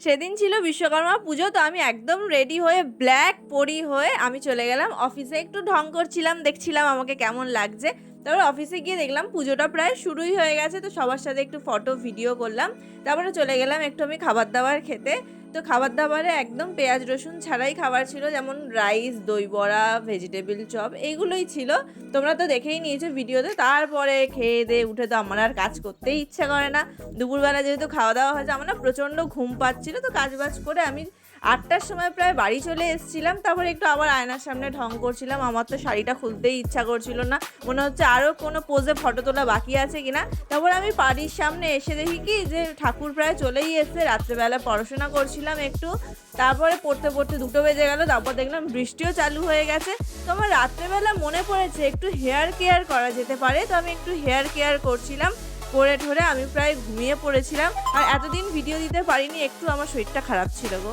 সেদিন ছিল বিশ্বকর্মা পুজো, তো আমি একদম রেডি হয়ে ব্ল্যাক পরি হয়ে আমি চলে গেলাম অফিসে। একটু ঢং করছিলাম, দেখছিলাম আমাকে কেমন লাগছে। তারপর অফিসে গিয়ে দেখলাম পুজোটা প্রায় শুরুই হয়ে গেছে, তো সবার সাথে একটু ফটো ভিডিও করলাম। তারপরে চলে গেলাম একটু আমি খাবার দাবার খেতে। তো খাবার দাবারে একদম পেঁয়াজ রসুন ছাড়াই খাবার ছিল, যেমন রাইস, দই বড়া, ভেজিটেবিল চপ, এইগুলোই ছিল। তোমরা তো দেখেই নিয়েছো ভিডিওতে। তারপরে খেয়ে দিয়ে উঠে তো আমার আর কাজ করতেই ইচ্ছা করে না। দুপুরবেলা যেহেতু খাওয়া দাওয়া হয়েছে, আমার না প্রচণ্ড ঘুম পাচ্ছিল, তো কাজ বাজ করে আমি 8টার সময় প্রায় বাড়ি চলে এসেছিলাম। তারপরে একটু আবার আয়নার সামনে ঢং করছিলাম। আমার তো শাড়িটা খুলতেই ইচ্ছা করছিল না, মনে হচ্ছে আরও কোনো পোজে ফটো তোলা বাকি আছে কিনা। তারপর আমি বাড়ির সামনে এসে দেখি কি যে ঠাকুর প্রায় চলেই এসছে। রাত্রেবেলা পড়াশোনা করছিলাম একটু, তারপরে পড়তে পড়তে 2টো বেজে গেল। তারপর দেখলাম বৃষ্টিও চালু হয়ে গেছে। তো আমার রাত্রেবেলা মনে পড়েছে একটু হেয়ার কেয়ার করা যেতে পারে, তো আমি একটু হেয়ার কেয়ার করছিলাম। করে ঠরে আমি প্রায় ঘুমিয়ে পড়েছিলাম। আর এতদিন ভিডিও দিতে পারিনি, একটু আমার শরীরটা খারাপ ছিল গো।